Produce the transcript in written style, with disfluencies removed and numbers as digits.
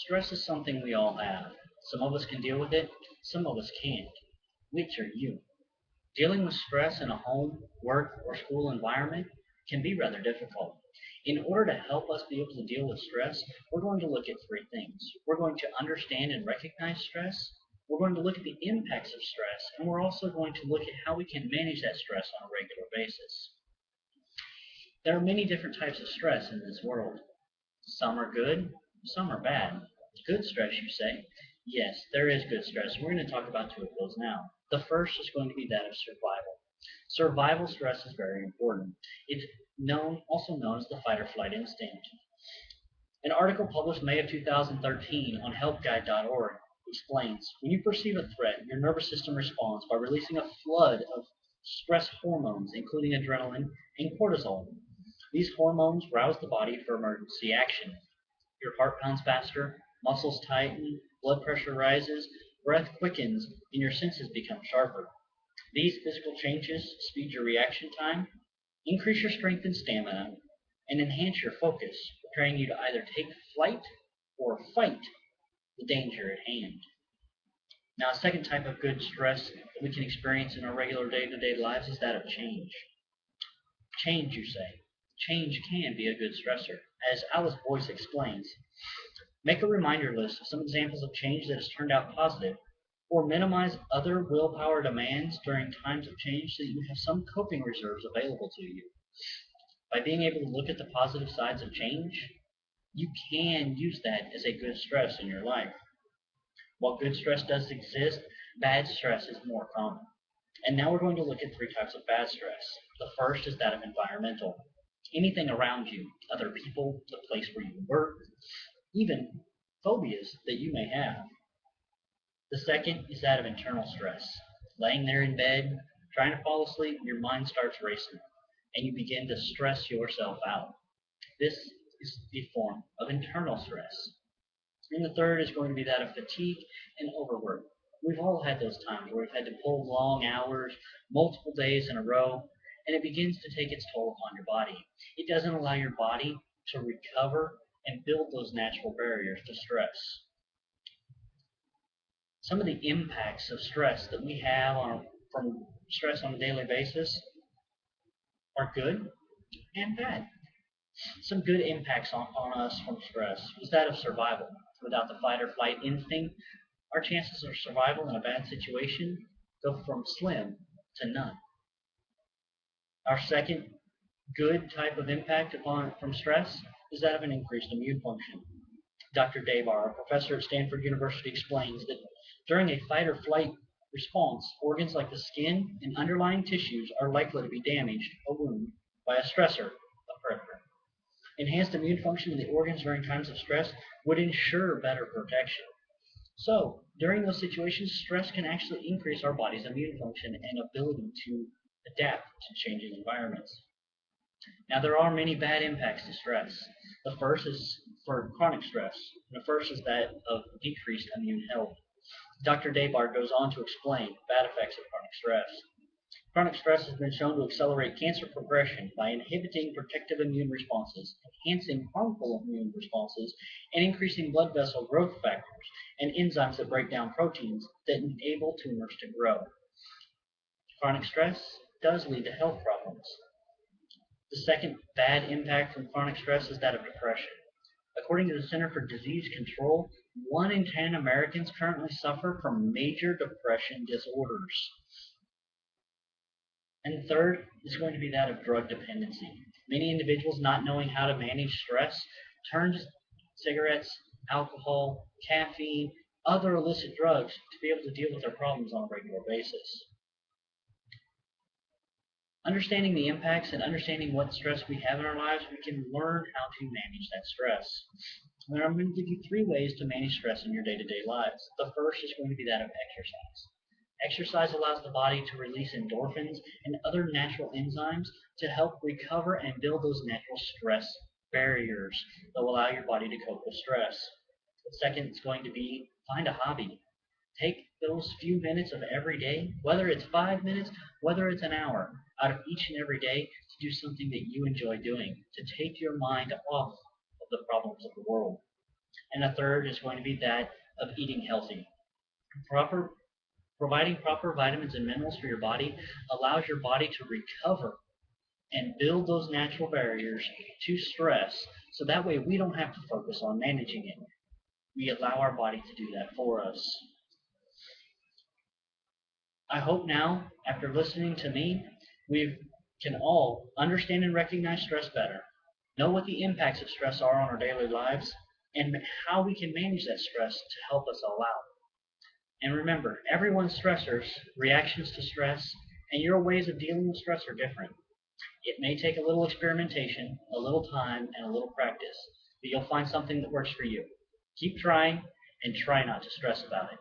Stress is something we all have. Some of us can deal with it, some of us can't. Which are you? Dealing with stress in a home, work, or school environment can be rather difficult. In order to help us be able to deal with stress, we're going to look at three things. We're going to understand and recognize stress. We're going to look at the impacts of stress, and we're also going to look at how we can manage that stress on a regular basis. There are many different types of stress in this world. Some are good, some are bad. Good stress, you say? Yes, there is good stress. We're going to talk about two of those now. The first is going to be that of survival. Survival stress is very important. It's also known as the fight or flight instinct. An article published May of 2013 on helpguide.org explains when you perceive a threat, your nervous system responds by releasing a flood of stress hormones, including adrenaline and cortisol. These hormones rouse the body for emergency action. Your heart pounds faster, muscles tighten, blood pressure rises, breath quickens, and your senses become sharper. These physical changes speed your reaction time, increase your strength and stamina, and enhance your focus, preparing you to either take flight or fight the danger at hand. Now, a second type of good stress that we can experience in our regular day-to-day lives is that of change. Change, you say. Change can be a good stressor. As Alice Boyce explains, make a reminder list of some examples of change that has turned out positive, or minimize other willpower demands during times of change so that you have some coping reserves available to you. By being able to look at the positive sides of change, you can use that as a good stress in your life. While good stress does exist, bad stress is more common. And now we're going to look at three types of bad stress. The first is that of environmental. Anything around you, other people, the place where you work, even phobias that you may have. The second is that of internal stress. Laying there in bed, trying to fall asleep, your mind starts racing, and you begin to stress yourself out. This is a form of internal stress. And the third is going to be that of fatigue and overwork. We've all had those times where we've had to pull long hours, multiple days in a row, and it begins to take its toll upon your body. It doesn't allow your body to recover and build those natural barriers to stress. Some of the impacts of stress that we have from stress on a daily basis are good and bad. Some good impacts on us from stress is that of survival. Without the fight or flight instinct, our chances of survival in a bad situation go from slim to none. Our second good type of impact from stress is that of an increased immune function. Dr. Devar, a professor at Stanford University, explains that during a fight or flight response, organs like the skin and underlying tissues are likely to be damaged or wounded by a stressor, a predator. Enhanced immune function in the organs during times of stress would ensure better protection. So, during those situations, stress can actually increase our body's immune function and ability to adapt to changing environments. Now, there are many bad impacts to stress. The first is for chronic stress. The first is that of decreased immune health. Dr. Debar goes on to explain bad effects of chronic stress. Chronic stress has been shown to accelerate cancer progression by inhibiting protective immune responses, enhancing harmful immune responses, and increasing blood vessel growth factors and enzymes that break down proteins that enable tumors to grow. Chronic stress does lead to health problems. The second bad impact from chronic stress is that of depression. According to the Center for Disease Control, 1 in 10 Americans currently suffer from major depression disorders. And third is going to be that of drug dependency. Many individuals, not knowing how to manage stress, turn to cigarettes, alcohol, caffeine, other illicit drugs to be able to deal with their problems on a regular basis. Understanding the impacts and understanding what stress we have in our lives, we can learn how to manage that stress. And I'm going to give you 3 ways to manage stress in your day-to-day lives. The first is going to be that of exercise. Exercise allows the body to release endorphins and other natural enzymes to help recover and build those natural stress barriers that will allow your body to cope with stress. The second is going to be find a hobby. Take those few minutes of every day, whether it's 5 minutes, whether it's an hour, out of each and every day to do something that you enjoy doing, to take your mind off of the problems of the world. And a third is going to be that of eating healthy. Proper Providing proper vitamins and minerals for your body allows your body to recover and build those natural barriers to stress so that way we don't have to focus on managing it. We allow our body to do that for us. I hope now, after listening to me, we can all understand and recognize stress better, know what the impacts of stress are on our daily lives, and how we can manage that stress to help us all out. And remember, everyone's stressors, reactions to stress, and your ways of dealing with stress are different. It may take a little experimentation, a little time, and a little practice, but you'll find something that works for you. Keep trying and try not to stress about it.